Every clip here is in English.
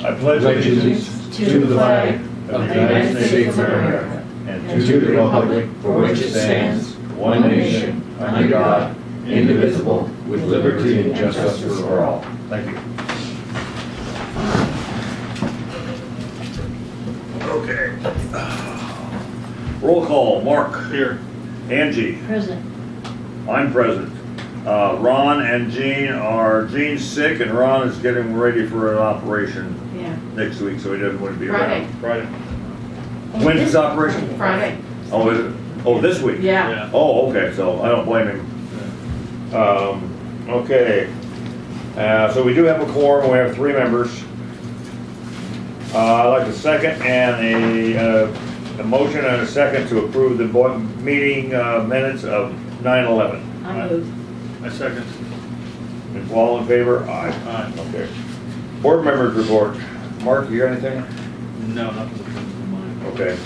I pledge allegiance to the flag of the United States of America and to the republic for which it stands, one nation, under God, indivisible, with liberty and justice for all. Thank you. Okay. Roll call. Mark. Here. Angie. Present. I'm present. Ron and Jean Jean's sick and Ron is getting ready for an operation next week, so he doesn't want to be around. Friday. When's his operation? Friday. Oh, is it? Oh, this week? Yeah. Oh, okay, so I don't blame him. Okay. So we do have a quorum. We have 3 members. I'd like a second and a motion and a second to approve the meeting minutes of 9/11. I move. I second. If all in favor? Aye. Aye. Okay. Board members report. Mark, you got anything? No, nothing that comes to mind. Okay.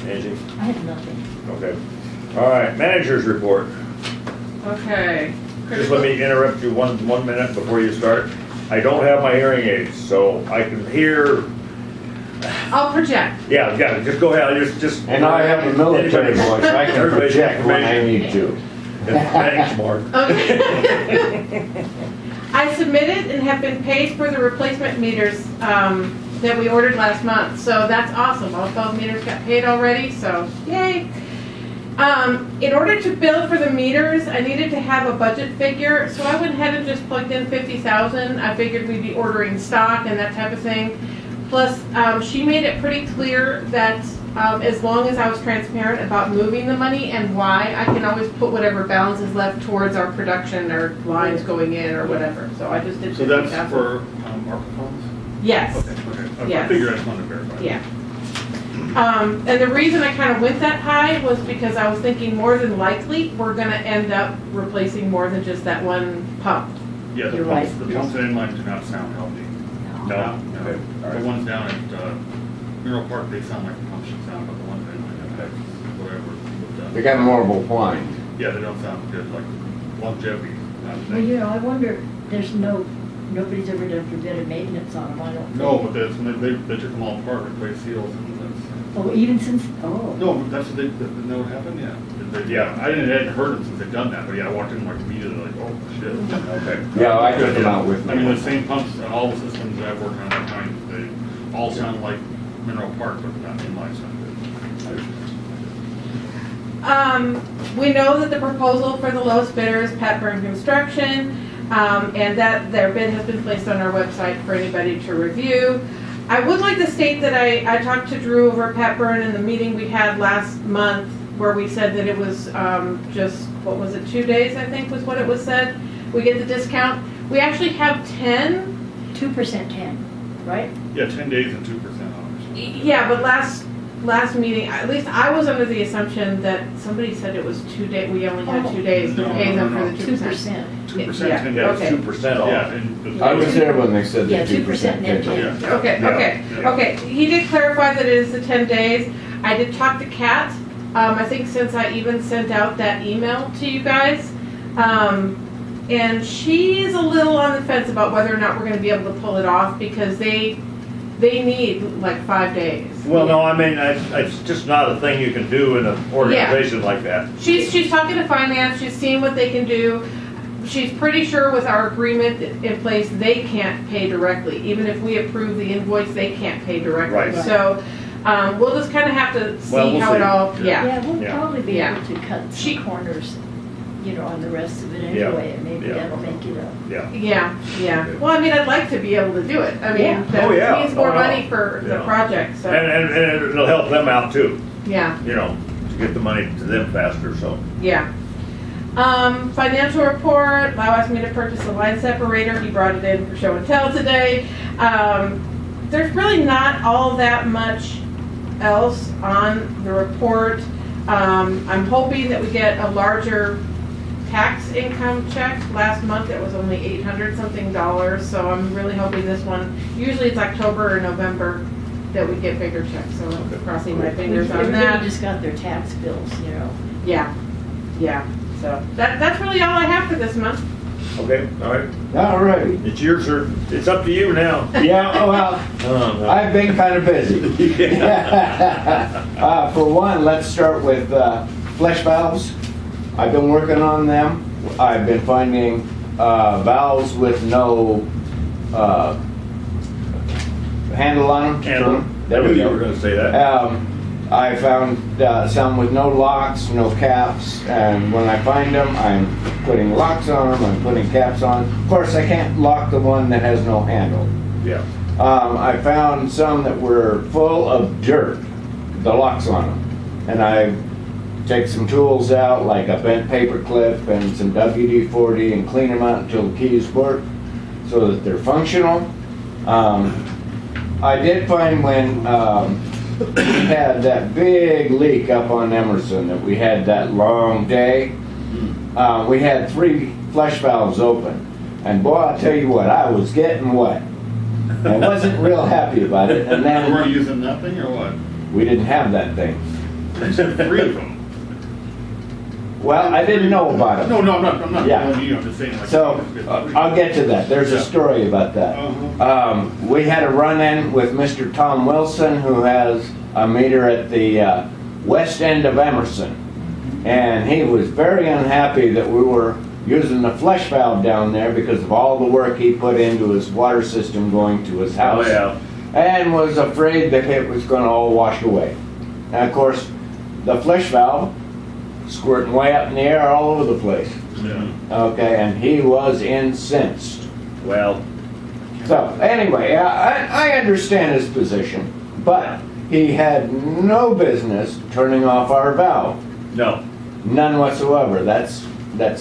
Angie? I have nothing. Okay. All right, managers report. Okay. Just let me interrupt you one minute before you start. I don't have my hearing aids, so I can hear. I'll project. Yeah, just go ahead. Just. And I have a military voice. I can project when I need to. Thanks, Mark. Okay. I submitted and have been paid for the replacement meters that we ordered last month. So that's awesome. All 12 meters got paid already, so yay. In order to bill for the meters, I needed to have a budget figure. So I went ahead and just plugged in 50,000. I figured we'd be ordering stock and that type of thing. Plus, she made it pretty clear that as long as I was transparent about moving the money and why, I can always put whatever balance is left towards our production or lines going in or whatever. So I just did. So that's for ARPA funds? Yes. Okay. Yes. I figured I just wanted to verify. Yeah. And the reason I kind of went that high was because I was thinking more than likely we're going to end up replacing more than just that one pump. Yeah, the You're pumps, right. the pumps and inline do not sound healthy. No. Okay. All The right. ones down at Mineral Park, they sound like the pumps should sound, but the ones in whatever. They got marble twine. Yeah, they don't sound good, like longevity. Well, you know, I wonder, nobody's ever done preventive maintenance on them, I don't think. No, but that's, when they took them all apart, replaced seals, and that's. Oh, even since, oh. No, that's what know what happened, yeah. Yeah, I hadn't heard them since they'd done that, but yeah, I walked in like immediately like, oh shit. Okay. Yeah, I took them out with me. I mean, the same pumps on all the systems that I've worked on that time, they all sound like Mineral Park, but not inline sound good. We know that the proposal for the lowest bidder is Petburn Construction, and that their bid has been placed on our website for anybody to review. I would like to state that I talked to Drew over at Petburn in the meeting we had last month where we said that it was just, what was it, 2 days I think was what it was said. We get the discount. We actually have 10. 2% 10, right? Yeah, 10 days and 2% off. Yeah, but last meeting, at least I was under the assumption that somebody said it was 2 days. We only had 2 days to pay them for the 2%. 2%, Yeah, 10 Yeah, days. okay. 2% off. Yeah, and I was there when they said the Yeah, 2% net pension. Yeah. Okay. He did clarify that it is the 10 days. I did talk to Kat. I think since I even sent out that email to you guys. And she's a little on the fence about whether or not we're going to be able to pull it off because they need like 5 days. Well, no, I mean, it's just not a thing you can do in an organization like that. She's talking to finance. She's seeing what they can do. She's pretty sure with our agreement in place, they can't pay directly. Even if we approve the invoice, they can't pay directly. Right. So we'll just kind of have to see Well, we'll how it see. all, Yeah, we'll Yeah. probably be Yeah. able to cut She- some corners, you know, on the rest of it Yeah. anyway, and maybe Yeah. that'll make it up. Yeah. Yeah. Well, I mean, I'd like to be able to do it. I mean, Yeah. that Oh, yeah. means more Oh, no. money for the Yeah. project, so, And it'll help them out too, yeah, you know, to get the money to them faster, so. yeah. Financial report, Lau asked me to purchase a line separator. He brought it in for show and tell today. There's really not all that much else on the report. I'm hoping that we get a larger tax income check. Last month it was only $800 something, so I'm really hoping this one, usually it's October or November that we get bigger checks, so I'm crossing my fingers on Everybody that. just got their tax bills, you know. Yeah, so that's really all I have for this month. Okay, all right. All righty. It's yours, sir. It's up to you now. Yeah, oh, well, I've been kind of busy. For one, let's start with flesh valves. I've been working on them. I've been finding valves with no handle on them. Handle. There we You were go. gonna say that. I found some with no locks, no caps, and when I find them, I'm putting locks on them, I'm putting caps on. Of course, I can't lock the one that has no handle. Yeah. I found some that were full of dirt, the locks on them. And I take some tools out, like a bent paper clip and some WD-40, and clean them out until the keys work, so that they're functional. I did find when we had that big leak up on Emerson, that we had that long day, we had 3 flush valves open. And boy, I'll tell you what, I was getting wet. I wasn't real happy about it, and You weren't then using that thing or what? we didn't have that thing. You said 3 of them. Well, I didn't know about it. No, I'm not Yeah. telling you, I'm just saying like. So, I'll get to that. There's a Yeah. story about that. We had a run-in with Mr. Tom Wilson, who has a meter at the west end of Emerson. And he was very unhappy that we were using the flush valve down there because of all the work he put into his water system going to his house. Oh, yeah. And was afraid that it was gonna all wash away. And of course, the flush valve squirting way up in the air all over the place. Yeah. Okay, and he was incensed. Well, So, anyway, I understand his position, but he had no business turning off our valve. no. None whatsoever. That's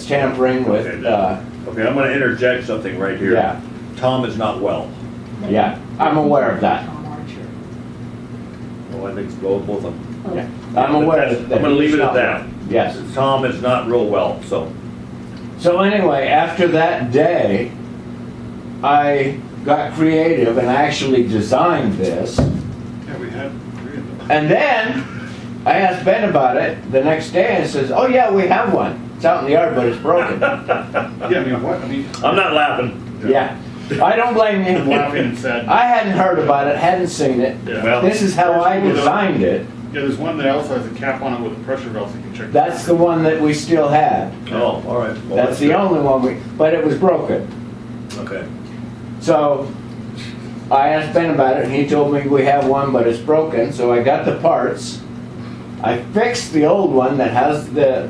tampering with, Okay, I'm gonna interject something right here. Yeah. Tom is not well. yeah, I'm aware of that. Tom Archer. Well, I think it's both of them. Oh, Yeah. I'm aware of that. I'm gonna leave he's it at not that. well. Yes. Tom is not real well, so. So anyway, after that day, I got creative and actually designed this. Yeah, we had 3 of them. And then I asked Ben about it the next day and says, oh yeah, we have one. It's out in the yard, but it's broken. Yeah, I mean, what, I mean. I'm not laughing. Yeah. I don't blame I'm you. laughing and sad. I hadn't heard about it, hadn't seen it. Yeah. Well- This is how I designed it. Yeah, there's one that also has a cap on it with a pressure valve so you can check. That's the one that we still had. Oh, all right. Well, That's the good. only one but it was broken. Okay. So I asked Ben about it and he told me we have one, but it's broken. So I got the parts. I fixed the old one that has the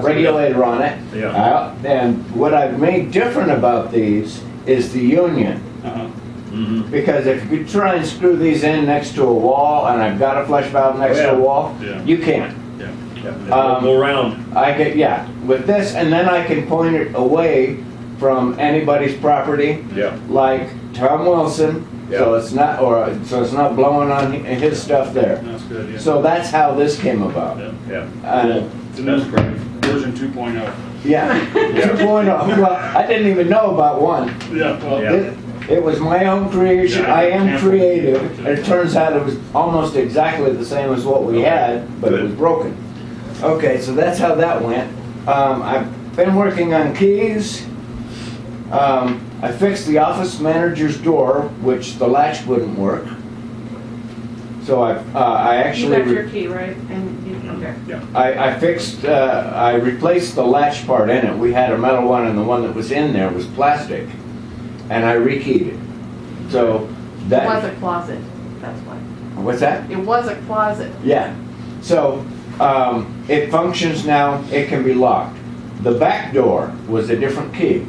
regulator on it. Yeah. And what I've made different about these is the union. Uh-huh. Mm-hmm. Because if you try and screw these in next to a wall, and I've got a flush valve next Oh, yeah. to a wall, Yeah. you can't. Yeah. Yeah. Go around. I get, yeah, with this, and then I can point it away from anybody's property, Yeah. like Tom Wilson, so Yeah. it's not, so it's not blowing on his stuff there. That's good, yeah. So that's how this came about. Yeah. Yeah. It's a new version 2.0. Yeah, 2.0. Well, I didn't even know about one. Yeah, well. Yeah. It was my own creation. Yeah, I am yeah. creative. And it turns out it was almost exactly the same as what we had, but it Good. was broken. Okay, so that's how that went. I've been working on keys. I fixed the office manager's door, which the latch wouldn't work. So I You actually... got your key, right? And you, okay. Yeah. I fixed, I replaced the latch part in it. We had a metal one and the one that was in there was plastic. And I rekeyed it. So It that... was a closet, that's why. What's that? It was a closet. Yeah. So it functions now, it can be locked. The back door was a different key.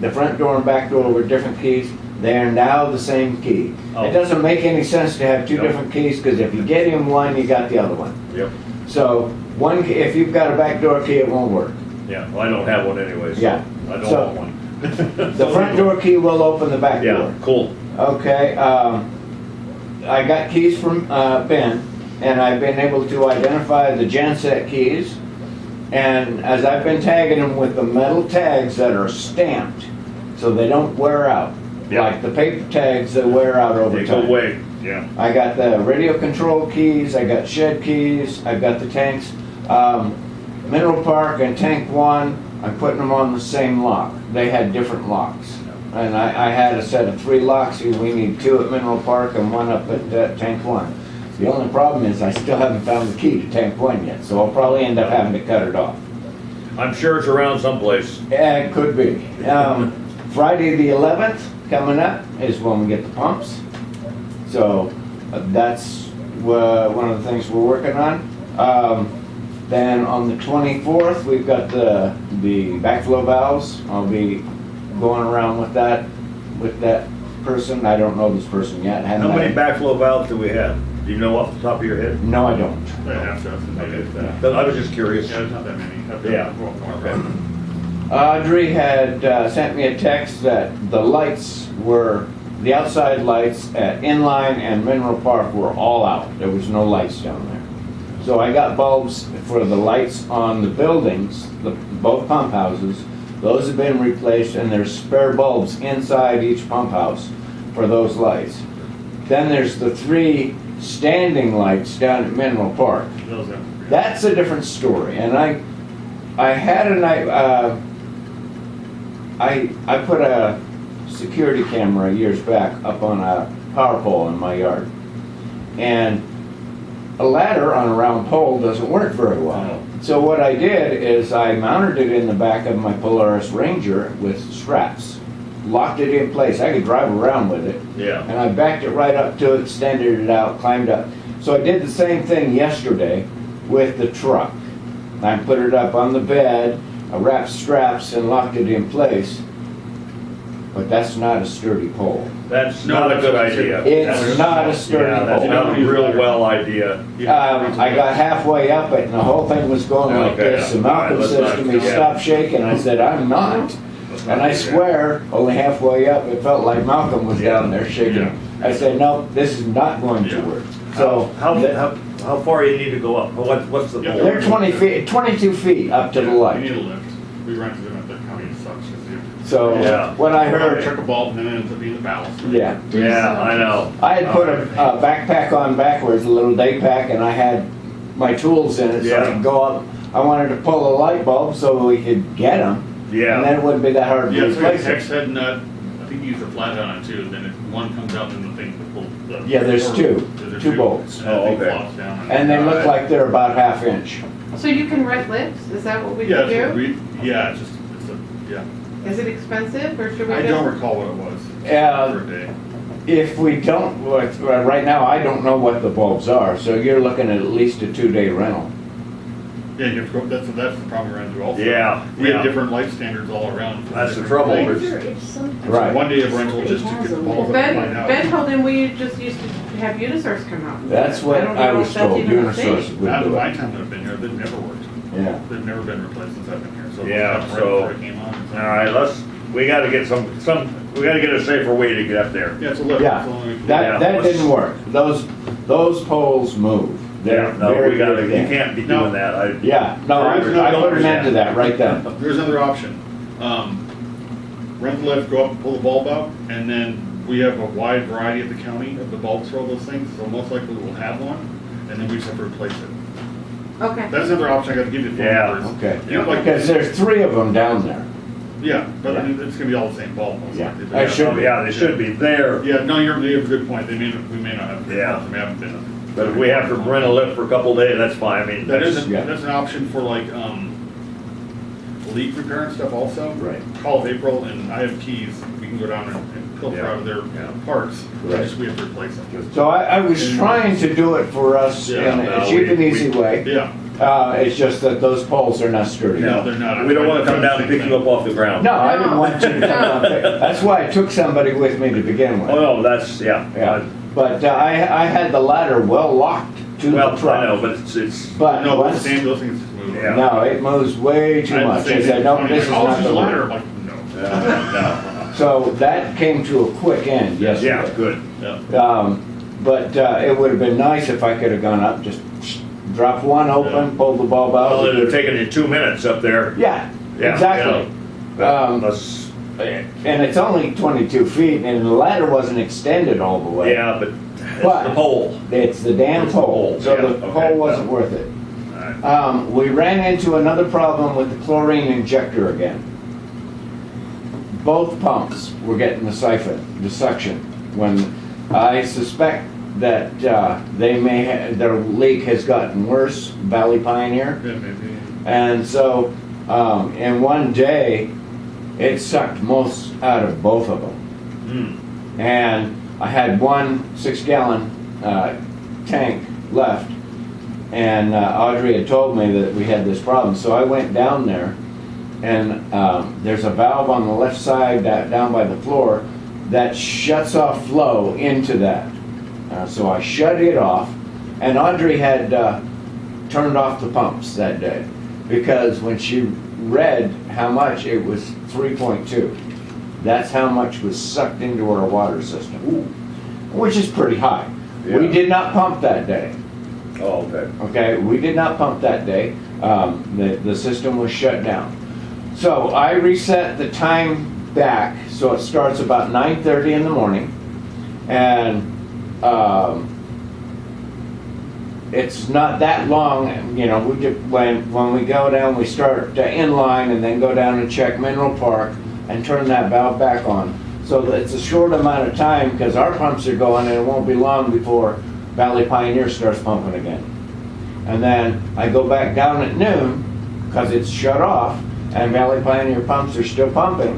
The front door and back door were different keys. They are now the same key. Oh. It doesn't make any sense to have two Nope. different keys because if you get in one, you got the other one. Yep. So one key, if you've got a back door key, it won't work. Yeah. Well, I don't have one anyway, so Yeah. I don't So, want one. The front door key will open the back Yeah. door. Cool. Okay, I got keys from Ben, and I've been able to identify the genset keys. And as I've been tagging them with the metal tags that are stamped, so they don't wear out. Yeah. Like the paper tags that wear out over They go time. away. Yeah. I got the radio control keys, I got shed keys, I've got the tanks. Mineral Park and Tank 1, I'm putting them on the same lock. They had different locks. And I had a set of 3 locks. We need 2 at Mineral Park and 1 up at Tank 1. The only problem is I still haven't found the key to Tank 1 yet, so I'll probably end up having to cut it off. I'm sure it's around someplace. Yeah, it could be. Friday the 11th coming up is when we get the pumps. So that's one of the things we're working on. Then on the 24th, we've got the backflow valves. I'll be going around with that person. I don't know this person yet. How many backflow valves do we have? Do you know off the top of your head? No, I don't. They have to, But I was just curious. Yeah, there's not that many. Yeah. Okay. Audrey had sent me a text that the outside lights at Inline and Mineral Park were all out. There was no lights down there. So I got bulbs for the lights on the buildings, both pump houses. Those have been replaced, and there's spare bulbs inside each pump house for those lights. Then there's the 3 standing lights down at Mineral Park. Those have to be- That's a different story, and I had I put a security camera years back up on a power pole in my yard, and a ladder on a round pole doesn't work very well. So what I did is I mounted it in the back of my Polaris Ranger with straps, locked it in place. I could drive around with it. Yeah. And I backed it right up to it, extended it out, climbed up. So I did the same thing yesterday with the truck. I put it up on the bed, I wrapped straps and locked it in place. But that's not a sturdy pole. That's not a good idea. It's not a sturdy Yeah, that's pole. not a real well idea. I got halfway up it and the whole thing was going like Okay, this. And all right, Malcolm let's says not- to me, yeah. stop shaking. I said, I'm not. And I swear, only halfway up, it felt like Malcolm was down there shaking. I said, no, this is not going to Yeah. work. So How far you need to go up? What's the Yeah, pole? they're 20 feet, 22 feet up to the We need light. a lift. We rented them at the county, it sucks. 'Cause So Yeah. when I you heard, Check a bulb and then it ends up being the ballast. yeah. Yeah, I know. I had put a backpack on backwards, a little day pack, and I had my tools in it so I Yeah. could go up. I wanted to pull a light bulb so we could get them. And then Yeah. it wouldn't be that hard to Yeah, so replace the it. hex head nut, I think you use a flathead on it too, then if one comes out, then the thing will pull the. Yeah, there's two. Is there Two bolts. And that thing Oh, okay. flops down. And they look like they're about half inch. So you can rent lifts? Is that what we Yeah, can that's what do? yeah, it's a, yeah. Is it expensive or should we I just? don't recall what it was. For a day. If we don't, right now, I don't know what the bulbs are, so you're looking at least a 2-day rental. Yeah, you have to go, that's the problem we ran into also. Yeah, We yeah. have different light standards all around. for That's the different trouble. things. It's sometimes. Right. One day of rental just to get the balls up and find Ben out. told him we just used to have Unisource come out. That's what don't I know was if that's told, even a Unisource thing. would Not in do my it. time that I've been here, they've never worked. Yeah. They've never been replaced since I've been here, so. Yeah, right so- before it came on. All right, we gotta get we gotta get a safer way to get up there. Yeah, it's a lift. Yeah, It's only- Yeah. that didn't work. Those poles move. They're No, very, we gotta, very you thin. can't be No. doing that. Yeah, no, I There is no put an don't end to that right then. There's another option. Rent the lift, go up and pull the bulb out, and then we have a wide variety at the county of the bulbs for all those things, so most likely we'll have one, and then we just have to replace it. Okay. That's another option, I gotta give you the phone Yeah. numbers. Okay, You know, like, because there's 3 of them down there. yeah, but I mean, it's gonna be all the same bulb most Yeah. likely. I should Oh, yeah, they should be there, Yeah, no, you have a good point, we may not have, Yeah. they haven't been. but if we have to rent a lift for a couple of days, that's fine. I mean, That that's, is, Yeah. that's an option for like, leak repair and stuff also. Right. Call April and I have keys, we can go down and pilfer Yeah. out of their Yeah. parts, Right. just we have to replace them. So I was trying to do it for us Yeah, in a no, cheap and we- easy way. Yeah, It's just that those poles are not sturdy. no, they're not. we don't wanna come down and pick you up off the ground. No, I didn't want you to come down. That's why I took somebody with me to begin with. Oh, no, that's, yeah. Yeah, but I had the ladder well locked to the Well, truck. I know, but it's, But No, but the once, same, those things just move. Yeah. no, it moves way too much. I said, no, this is Oh, not it's the just a ladder, ladder. I'm like, no. no. So that came to a quick end Yeah, yesterday. good. Yeah. But it would have been nice if I could have gone up, just dropped one open, pulled the bulb Well, out. it'd have taken you 2 minutes up there. Yeah, Yeah, exactly. Let's, And it's only 22 feet, and the ladder wasn't extended all the way. yeah, but it's But- the pole. It's the damn It's the pole, pole, so yeah, the okay. pole wasn't worth it. All right. We ran into another problem with the chlorine injector again. Both pumps were getting the siphon, the suction. When I suspect that their leak has gotten worse, Valley Pioneer. Yeah, maybe. And so, in one day, it sucked most out of both of them. And I had one 6-gallon tank left, and Audrey had told me that we had this problem. So I went down there, and there's a valve on the left side down by the floor that shuts off flow into that. So I shut it off, and Audrey had turned off the pumps that day because when she read how much, it was 3.2. That's how much was sucked into our water system, which is pretty high. Yeah. We did not pump that day. Oh, okay. Okay, we did not pump that day. The system was shut down. So I reset the time back, so it starts about 9:30 in the morning, and it's not that long. You know, when we go down, we start inline and then go down and check Mineral Park and turn that valve back on. So that it's a short amount of time because our pumps are going, and it won't be long before Valley Pioneer starts pumping again. And then I go back down at noon because it's shut off, and Valley Pioneer pumps are still pumping,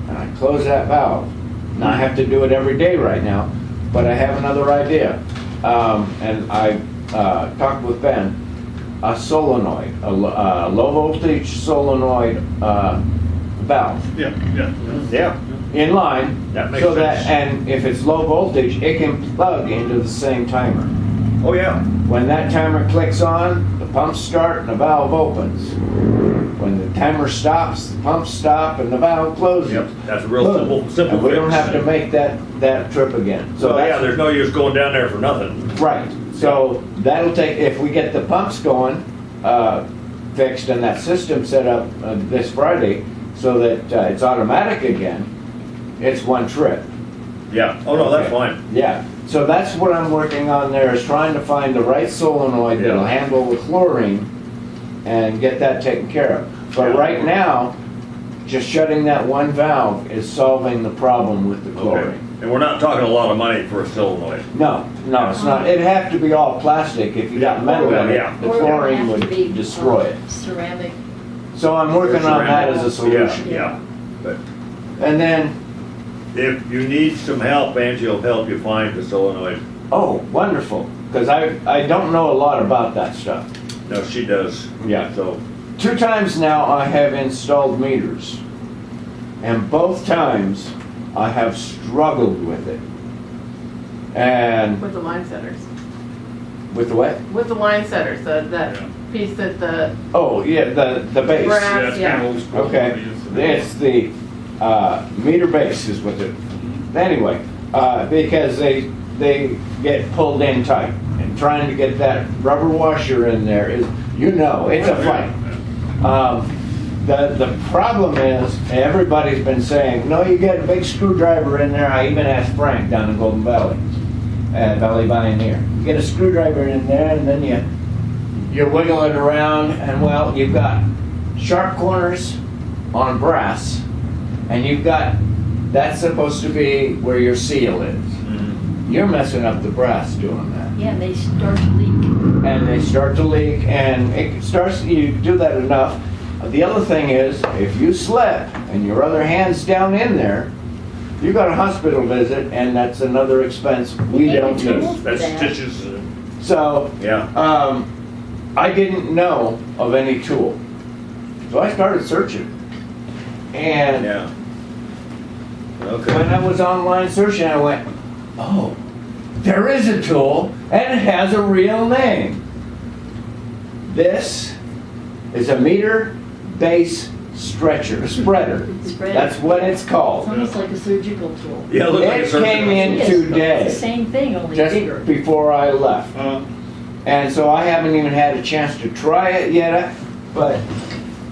and I close that valve. Now I have to do it every day right now, but I have another idea. And I talked with Ben, a solenoid, a low voltage solenoid valve Yeah, in line, that makes so sense. that, and if it's low voltage, it can plug into the same timer. Oh, yeah. When that timer clicks on, the pumps start and the valve opens. When the timer stops, the pumps stop and the valve closes. Yep, that's a real Boom. simple And we don't fix. have to make that trip again. So, yeah, that's- there's no use going down there for nothing. Right, so that'll take, if we get the pumps going, fixed and that system set up this Friday so that it's automatic again, it's one trip. Yeah, oh, no, that's Okay. fine. Yeah, so that's what I'm working on there, is trying to find the right solenoid Yeah. that'll handle the chlorine and get that taken care of. But Yeah. right now, just shutting that one valve is solving the problem with the Okay. chlorine. And we're not talking a lot of money for a solenoid. No, it's not. It'd have to be all plastic. If you got metal in it, Yeah. the Or it would chlorine have to would be, destroy it. Ceramic. So I'm working on that as a solution. Yeah, but And then, if you need some help, Angie will help you find the solenoid. oh, wonderful, because I don't know a lot about that stuff. No, she does. Yeah. So, 2 times now I have installed meters, and both times I have struggled with it. And With the line setters. with the what? With the line setters, that Yeah. piece that the, Oh, yeah, the base. Brass. Yeah, it's kind of old school. Okay, it's the meter base is what it, anyway, because they get pulled in tight, and trying to get that rubber washer in there is, it's a fight. The problem is, everybody's been saying, no, you get a big screwdriver in there. I even asked Frank down in Golden Valley, at Valley Pioneer. You get a screwdriver in there, and then you wiggle it around, and well, you've got sharp corners on brass, and that's supposed to be where your seal is. You're messing up the brass doing that. Yeah, and they start to leak. And they start to leak, and you do that enough. The other thing is, if you slip and your other hand's down in there, you got a hospital visit, and that's another expense we They don't get in trouble need. for That's that. stitches. So, yeah. I didn't know of any tool. So I started searching. And Yeah. when Okay. I was online searching, I went, oh, there is a tool, and it has a real name. This is a meter base spreader. Spreader. That's what it's It's called. almost like a surgical tool. Yeah, it looks like a It surgical. came in It is. today, It's the same thing, only bigger. just before I left. And so I haven't even had a chance to try it yet, but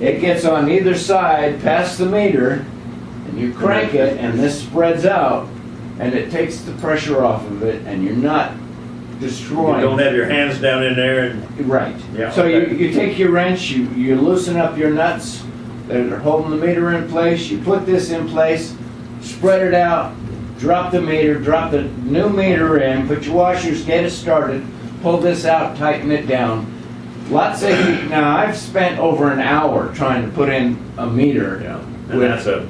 it gets on either side past the meter, and you crank it, and this spreads out, and it takes the pressure off of it, and you're not You destroying. don't have your hands down in there and, Right. Yeah, So okay. you take your wrench, you loosen up your nuts that are holding the meter in place, you put this in place, spread it out, drop the meter, drop the new meter in, put your washers, get it started, pull this out, tighten it down. Lots of heat. Now, I've spent over an hour trying to put in a meter. yeah, and that's a,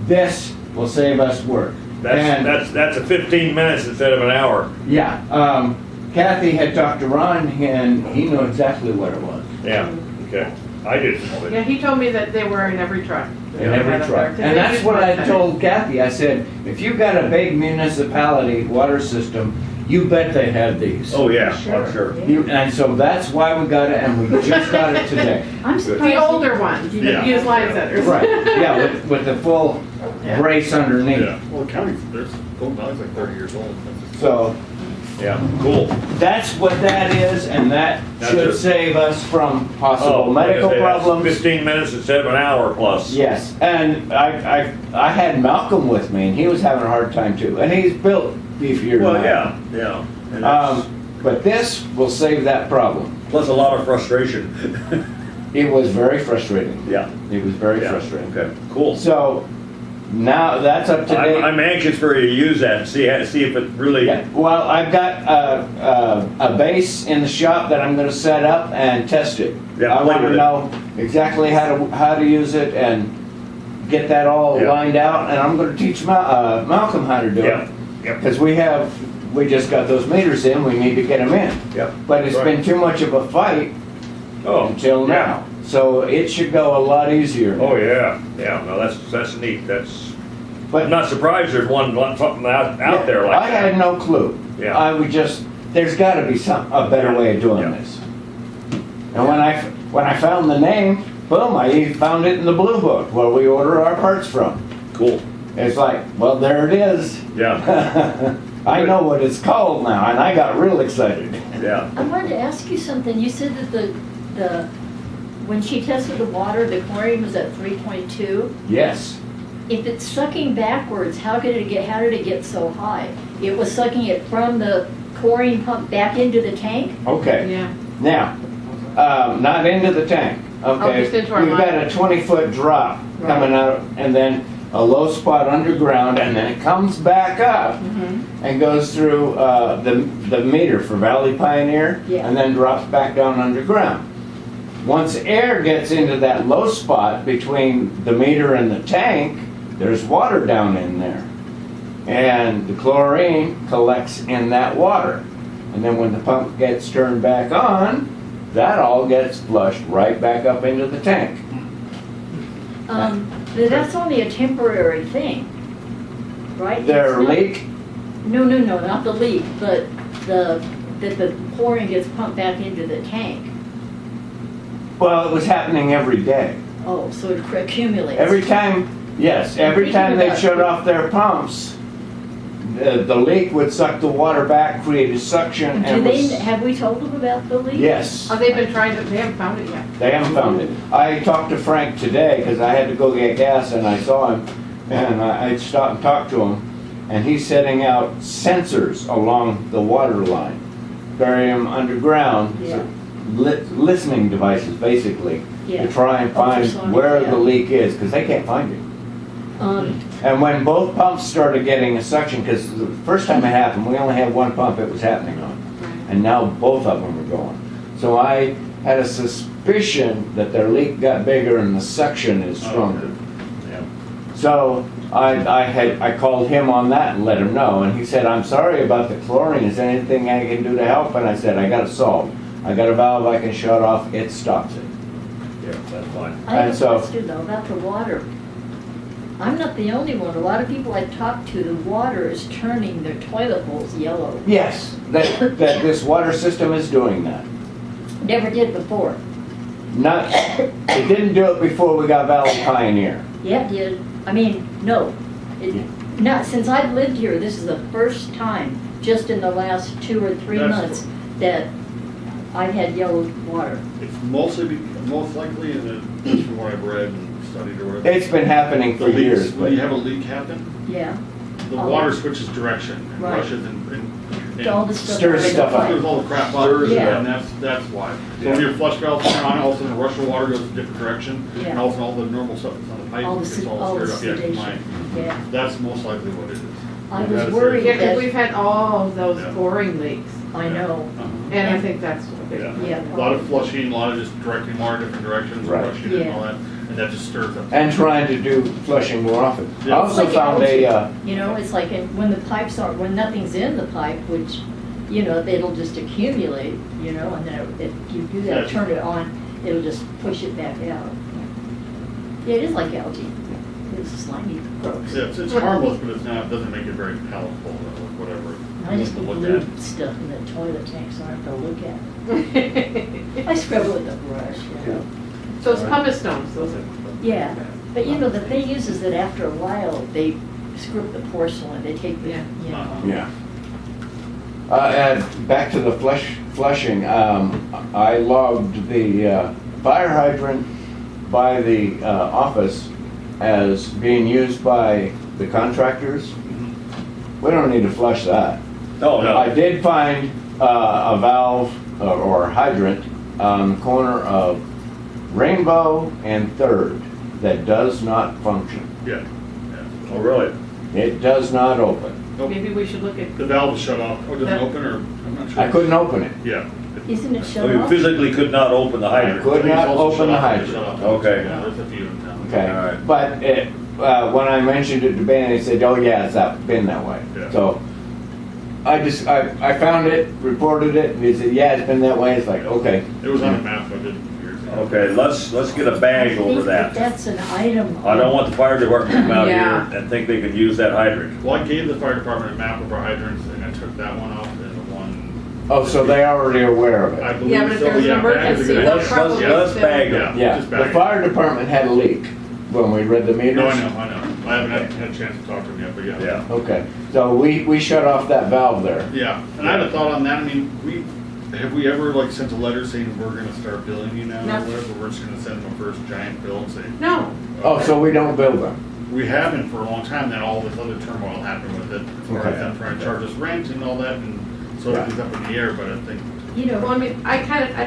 This will save us work. And- that's a 15 minutes instead of an hour. Yeah, Kathy had talked to Ron and he knew exactly what it was. Yeah, okay. I didn't know Yeah, it. he told me that they were in every truck. In every truck. And that's what I told Kathy. I said, if you've got a big municipality water system, you bet they have these. Oh, yeah, I'm sure. And so that's why we got it, and we just got it today. I'm surprised. The older ones, you Yeah. use line setters. Right, yeah, with the full Yeah. brace underneath. Yeah, well, the county's, there's, Golden Valley's like 30 years old. That's just- So Yeah, cool. that's what that is, and that That's should it. save us from possible Oh, like I medical say, that's problems. 15 minutes instead of an hour plus. Yes, and I had Malcolm with me, and he was having a hard time too, and he's built beefier than Well, I yeah, am. yeah. And that's- But this will save that problem. plus a lot of frustration. It was very frustrating. Yeah. It was very Yeah, frustrating. okay, cool. So now that's up to date. I'm anxious for you to use that and see if it really, Yeah, well, I've got a base in the shop that I'm gonna set up and test it. Yeah, I play want with to it. know exactly how to use it and get that all Yeah. lined out, and I'm gonna teach Malcolm how to do yeah, it. yeah, Because we just got those meters in, we need to get them in. yeah. But it's Right. been too much of a fight Oh, until yeah. now. So it should go a lot easier. Oh, yeah, yeah, no, that's neat, that's, But I'm not surprised there's something out there like I had that. no clue. Yeah. I would just, there's gotta be a better way of doing Yeah. this. And when I found the name, boom, I found it in the Blue Book where we order our parts from. Cool, It's like, well, there it is. yeah, I know what it's called now, and I got real excited. yeah. I wanted to ask you something. You said that when she tested the water, the chlorine was at 3.2. Yes. If it's sucking backwards, how did it get so high? It was sucking it from the chlorine pump back into the tank? Okay. Yeah. Now, not into the tank. Okay. just into our We've got line. a 20-foot drop Right. coming out, and then a low spot underground, and then it comes back up and goes through the meter for Valley Pioneer, Yeah. and then drops back down underground. Once air gets into that low spot between the meter and the tank, there's water down in there. And the chlorine collects in that water. And then when the pump gets turned back on, that all gets flushed right back up into the tank. But that's only a temporary thing, right? Their It's not- leak, No, not the leak, but that the chlorine gets pumped back into the tank. well, it was happening every day. Oh, so it accumulates. Every time, yes, every time they shut off their pumps, the leak would suck the water back, create a suction, and Have we told them about the leak? yes, Oh, they've been trying to, they haven't found it yet. they haven't found it. I talked to Frank today, because I had to go get gas, and I saw him, and I stopped and talked to him, and he's setting out sensors along the water line, bury them underground, Yeah. listening devices, basically, Yeah. to try and find Ultrasonic, where yeah. the leak is, because they can't find it. And when both pumps started getting a suction, because the first time it happened, we only had one pump it was happening on. And now both of them are going. So I had a suspicion that their leak got bigger and the suction is stronger. Yeah. So I called him on that and let him know. And he said, I'm sorry about the chlorine. Is there anything I can do to help? And I said, I got it solved. I got a valve I can shut off. It stops it. Yeah, that's fine. I have And a so- question though about the water. I'm not the only one. A lot of people I talk to, the water is turning their toilet bowls yellow. Yes, that this water system is doing that. Never did before. Not, it didn't do it before we got Valley Pioneer. Yeah, it did. I mean, no. Not since I've lived here, this is the first time, just in the last 2 or 3 That's- months, that I've had yellow water. It's most likely, and just from what I've read and studied or whatever. It's been happening for The leaks, years, when you but have a leak happen, Yeah. the Oh. water switches direction and Right. rushes and all the stuff. Stirs out of the stuff up. pipe. There's all the crap up, Yeah. and that's why. So when your flush valves turn on, all of a sudden the rush of water goes a different direction, Yeah. and all of a sudden all the normal stuff that's on the pipe All the gets se- all all the stirred up. Yeah, sedation. mine. Yeah. That's most likely what it is. I We've was had a worried Yeah, serious- because that- we've had all of those Yeah. boring leaks, I know. Uh-huh. and I think that's what it Yeah. is. Yeah. A lot of flushing, a lot of just directing water different directions, Right. rushing and Yeah. all that, and that just stirs up. And trying to do flushing more often. I Yeah. also Like found algae. a, You know, it's like when the pipes are, when nothing's in the pipe, which, you know, it'll just accumulate, you know, and then if you do that, Yeah. turn it on, it'll just push it back out. Yeah, it is like algae. It's slimy, gross. Yeah, it's harmless, but it's not, doesn't make it very palatable or whatever. I just to put look blue at. stuff in the toilet tank so I don't have to look at it. I scrub it with a brush, you know. Those pumice stones, those are. Yeah, but you know, the thing is that after a while, they screw up the porcelain, they take the, Yeah. you know. Uh-huh. yeah. And back to the flushing, I logged the fire hydrant by the office as being used by the contractors. We don't need to flush that. Oh, I no. did find a valve or hydrant on the corner of Rainbow and Third that does not function. Yeah, yeah. Oh, really? It does not open. Maybe we should look at, The valve is shut off. Oh, does it open or, I'm not sure. I couldn't open it. Yeah. Isn't it So shut you off? physically could not open the hydrant? Could I think it's not also open shut the off. hydrant. Shut off. Okay. Yeah, there's a few in town. Okay, All right. but it, when I mentioned it to Ben, he said, "Oh yeah, it's been that way." Yeah. So I found it, reported it, and he said, "Yeah, it's been that way." It's like, okay, It was on the map, I did years ago. Okay, let's get a bag I over think that. that's an item. I don't want the fire department to come out Yeah. here and think they could use that hydrant. Well, I gave the fire department a map of our hydrants, and I took that one off, and the one, oh, so they already aware of I it. believe Yeah, but if so, there's an yeah, bags are emergency, good. they'll Let's- probably. let's still- bag Yeah. Yeah, just the bag it. fire department had a leak when we read the meters. No, I know. I haven't had a chance to talk to them yet, but yeah. Yeah. Okay, so we shut off that valve there. Yeah, and I had a thought on that, I mean, have we ever like sent a letter saying we're gonna start billing you now, No. or whatever, we're just gonna send them a first giant bill and say. No, Oh, so we don't bill them. We haven't for a long time, then all this other turmoil happened with it, as far as Okay. them trying to charge us rent and all that, and so Yeah. it's up in the air, but I think, You know, well, I mean, I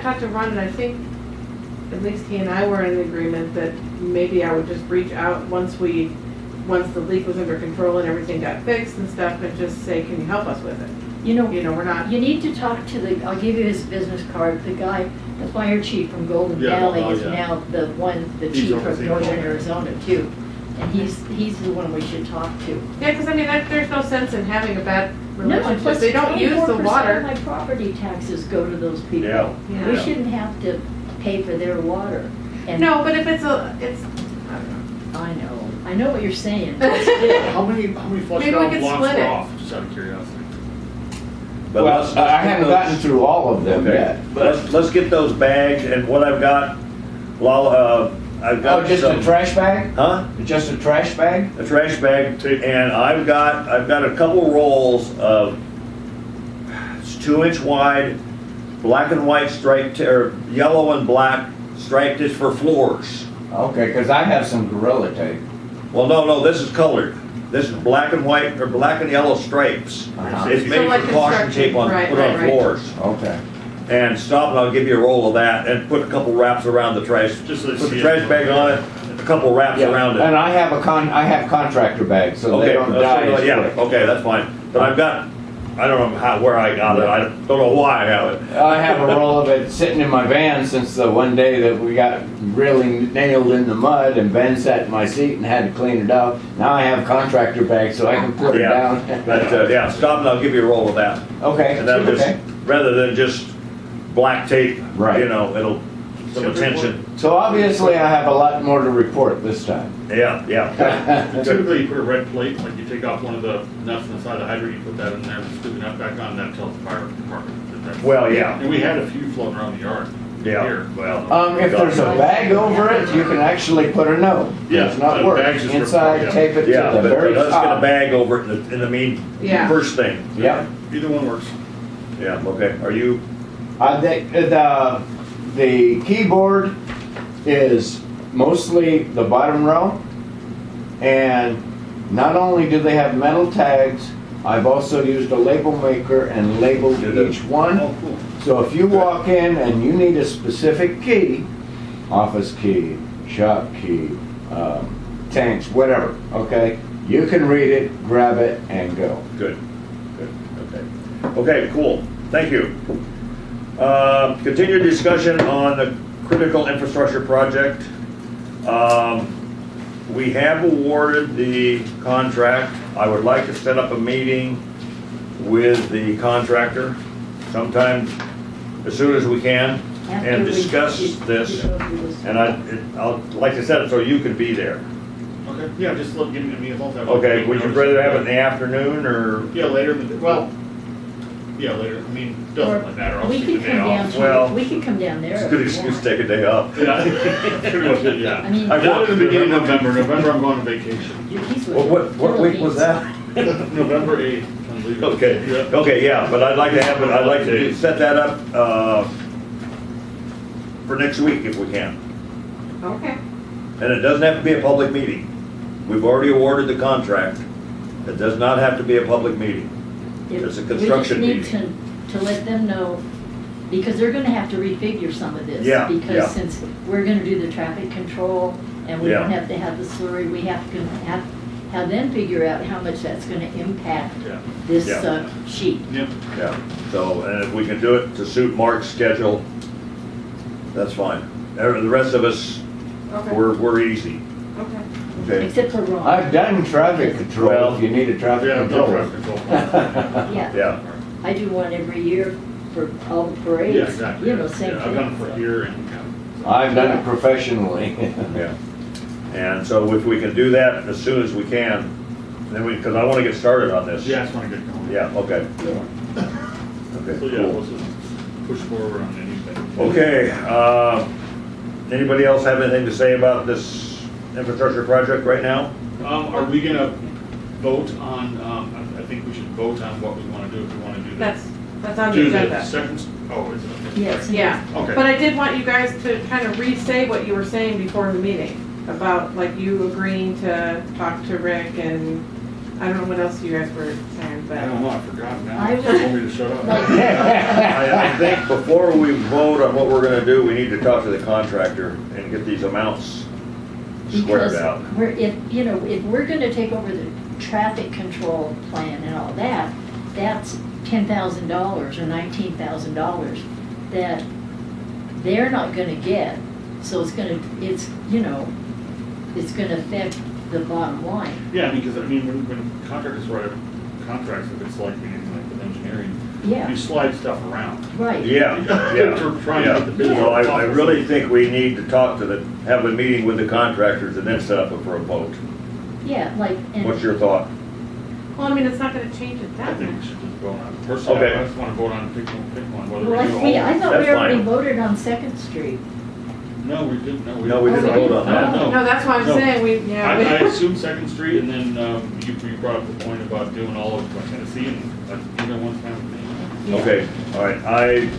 talked to Ron, and I think, at least he and I were in agreement that maybe I would just reach out once the leak was under control and everything got fixed and stuff, and just say, can you help us with it? you know, You know, we're not, you need to talk to I'll give you his business card, the guy, the fire chief from Golden Yeah, Valley oh, is yeah. now the He's chief of overseeing Northern all that. Arizona too. And he's the one we should talk to. yeah, because I mean, there's no sense in having a bad No, relationship. plus They don't use the 24% of water. my property taxes go to those people. Yeah. We Yeah. shouldn't have to pay for their water. And No, but if it's, I don't know. I know what you're saying, but still. how many flush Maybe we valve could blocks split were it. off, just out of curiosity? But Well, let's I get haven't those- gotten through all of them Okay. yet, but, Let's get those bags, and what I've got, I've got oh, just a some- trash bag? Huh? Just a trash bag? A trash bag, and I've got a couple rolls of, it's 2-inch wide, black and white striped, or yellow and black striped, it's for floors. Okay, because I have some Gorilla Tape. Well, no, this is colored. This is black and white, or black and yellow stripes. Uh-huh. It's So made like for caution construction, tape on, right, put on right, right. floors. Okay. And stop and I'll give you a roll of that, and put a couple wraps around the trash. Just so they Put see the it. trash bag on it, a couple wraps Yeah, around and it. I have I have contractor bags, so they Okay, don't die as yeah, quick. okay, that's fine. But I've got, I don't know where I got it, I don't know why I have it. I have a roll of it sitting in my van since the one day that we got really nailed in the mud and Ben sat in my seat and had to clean it out. Now I have contractor bags so I can put it Yeah, down. but, yeah, stop and I'll give you a roll of that. Okay, And that'll just, okay. rather than just black tape, Right. you know, it'll, some attention. So obviously I have a lot more to report this time. Yeah. Typically, you put a red plate, like you take off one of the nuts on the side of the hydrant, you put that in there, and screw the nut back on, that tells the fire department that that's. Well, yeah, And we had a few floating around the yard. yeah, Here. well. If there's a bag over it, you can actually put a note. Yeah, It's not the work. bag's just Inside, report, yeah. tape it Yeah, to the but very let's get a top. bag over it in the Yeah. first thing. Yep. Either one works. Yeah, okay, are you, The keyboard is mostly the bottom row. And not only do they have metal tags, I've also used a label maker and labeled each one. Oh, cool. So if you walk in and you need a specific key, office key, shop key, tanks, whatever, okay? You can read it, grab it, and go. Good, okay. Okay, cool, thank you. Continued discussion on the critical infrastructure project. We have awarded the contract. I would like to set up a meeting with the contractor sometime as soon as we can and discuss this. And I'll like to set it so you can be there. Okay, yeah, just look, give me a phone. Okay, would you rather have it in the afternoon or? Yeah, later in the, well, yeah, later, I mean, doesn't matter, I'll We take the could day come down off. Well, to, we could come down there. It's a good excuse to take a day off. Yeah, pretty much it, I yeah. mean, I Not in the beginning of November, I'm going on vacation. he's with Well, what week was that? November 8th, I'm leaving. Okay, Yeah. okay, yeah, but I'd like to have it, I'd like to set that up, for next week if we can. Okay. And it doesn't have to be a public meeting. We've already awarded the contract. It does not have to be a public meeting. It's a construction We meeting. just need to let them know, because they're gonna have to refigure some of this. Yeah, yeah. Because since we're gonna do the traffic control, and we don't Yeah. have to have the slurry, we have to have them figure out how much that's gonna impact Yeah. this Yeah. sheet. Yep. Yeah, so, and if we can do it to suit Mark's schedule, that's fine. The rest of us, Okay. we're easy, Okay. okay? Except for Ron. I've done traffic control Well, if you need a traffic Yeah, control. no traffic control. Yeah, Yeah, I do one every year for all the parades. Yeah, exactly. You know, same Yeah, thing. I've done it for here and, yeah. I've done it professionally. yeah. And so if we can do that as soon as we can, then we, because I want to get started on this. Yeah, I just want to get going. Yeah, okay, Yeah. okay, So, yeah, cool. let's just push forward on anything. Okay, anybody else have anything to say about this infrastructure project right now? Are we gonna vote on, I think we should vote on what we want to do, if we want to do that. That's on the Do the agenda. second, oh, is it? Yes. Yeah. Okay. But I did want you guys to kind of re-say what you were saying before the meeting about like you agreeing to talk to Rick and I don't know what else you guys were saying, I don't but. know, I forgot now. I You would- told me to shut up. I think before we vote on what we're gonna do, we need to talk to the contractor and get these amounts squared Because out. if we're gonna take over the traffic control plan and all that, that's $10,000 or $19,000 that they're not gonna get. So it's gonna affect the bottom line. Yeah, because, when contractors write contracts, if it's like anything like with engineering, Yeah, you slide stuff around. right. Yeah, We're trying to yeah, get the bid. so I really think we need to talk to have a meeting with the contractors and then set up for a vote. Yeah, like, What's and your thought? Well, I mean, it's not gonna change it I that think we much. should just vote on it. Personally, Okay. I just want to vote on, pick one, whether well, we do all. I thought That's we already fine. voted on Second Street. No, we didn't, no. No, we didn't vote on that. No. No, that's what I'm No. saying, I assumed Second Street, and then you brought up the point about doing all of Tennessee, and either one's fine with me. Yeah. Okay, all right,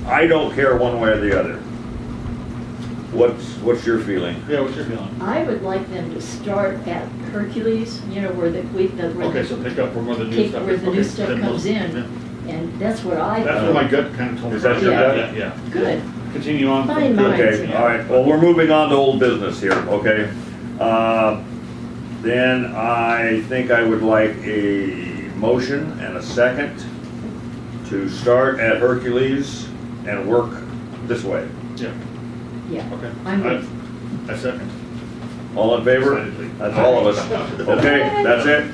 I don't care one way or the other. What's your feeling? Yeah, what's your feeling? I would like them to start at Hercules, where Okay, so pick up where the new pick stuff where is. the new Okay, stuff then comes let's- in, yeah. and that's what I That's what my gut kind of told me. Is that your Yeah, gut? Yeah. Good. Continue on. from- Fine, mine. Okay, all right, well, we're moving on to old business here, okay? Then I think I would like a motion and a second to start at Hercules and work this way. Yeah, Yeah, okay. I'm good. I second. All in favor? Decidedly. That's all of us. Okay, that's it?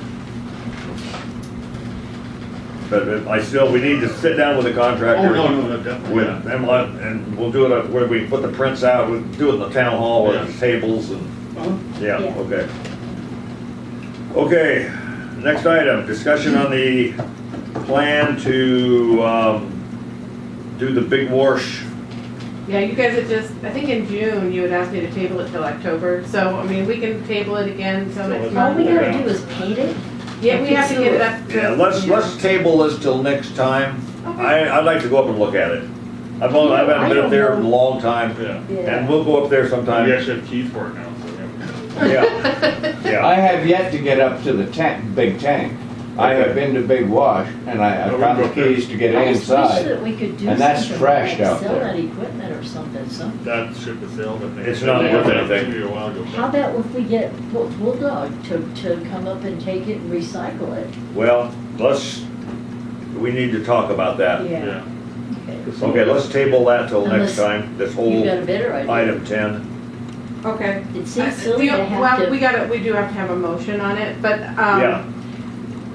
But we need to sit down with the contractor. Oh, no, definitely. With yeah. them, and we'll do it where we put the prints out, we'll do it in the town hall with Yeah. tables and, Uh-huh. yeah, Yeah. okay. Okay, next item, discussion on the plan to, do the big wash. Yeah, you guys had just, I think in June, you had asked me to table it till October, so, I mean, we can table it again till next all we month. gotta do is paint it. Yeah, we have to get it up to. Yeah, let's table this till next time. Okay. I'd like to go up and look at it. I haven't been up there in a long time, Yeah. and we'll go up there We sometime. actually have keys for it now, so yeah. Yeah, I yeah, have yet to get up to the big tank. I have been to Big Wash, and I found the keys to get I just wish inside. that we could do And that's something trashed like out sell there. that equipment or something. That ship has sailed, I think. It's not They worth had that anything. maybe a while ago. How about if we get Bulldog to come up and take it and recycle it? Well, we need to talk about that. Yeah. Yeah. Okay. Okay, let's table that till next Unless time, this You whole got a better idea? item 10. Okay. It seems silly to have Well, to. we do have to have a motion on it, but, Yeah.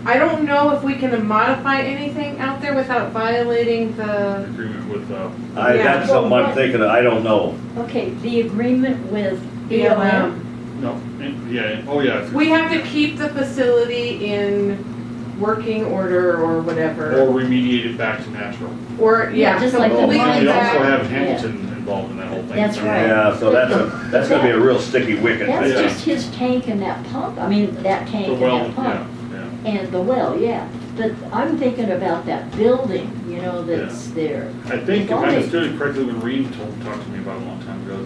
I don't know if we can modify anything out there without violating the, Agreement with, Yeah. That's something I'm thinking of, I don't know. Okay, the agreement with BLM. BLM. no, yeah, oh, yeah. it's- We have to keep the facility in working order or Or whatever. remediate it back to natural. Or, Yeah, yeah, just so like the We legally mine. also that, have Hamilton involved in that whole thing. That's right. Yeah, so that's gonna be a real sticky wicket. That's Yeah. just his tank and that pump, I mean, that tank The and well, that yeah, pump. yeah. And the well, yeah, but I'm thinking about that building, you know, that's there. I think, if If I only- understood it correctly, when Reem talked to me about it a long time ago,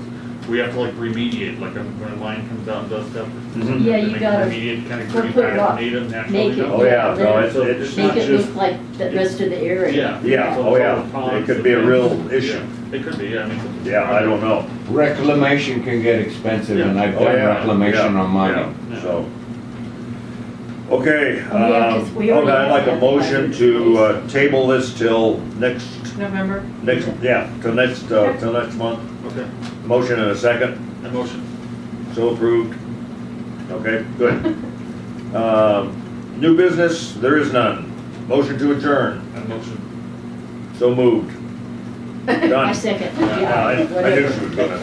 we have to like remediate, like when a line comes out and does stuff. Mhm. Yeah, then you they gotta remediate, kind of put bring it back rock- to native, natural. make you it- know? Oh, yeah, no, Yeah, it's Make not it just, look like the rest of the area. Yeah. yeah, So oh, it's yeah, all the ponds it could and be a real things. issue. Yeah, it could be, yeah, I mean. Yeah, I don't know. Reclamation can get expensive, and I've Oh, done yeah, reclamation yeah, on mine. yeah, so. Okay, Oh, yeah, 'cause we already I'd like a have motion that. to table this till next November. till next month. Okay, Motion and a second, a motion. so approved. Okay, good. New business, there is none. Motion to adjourn, A motion. so moved. I Done. second, Yeah, yeah, I knew whatever. she was gonna.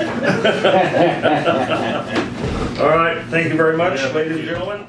All right, thank you very much, Yeah. ladies and gentlemen.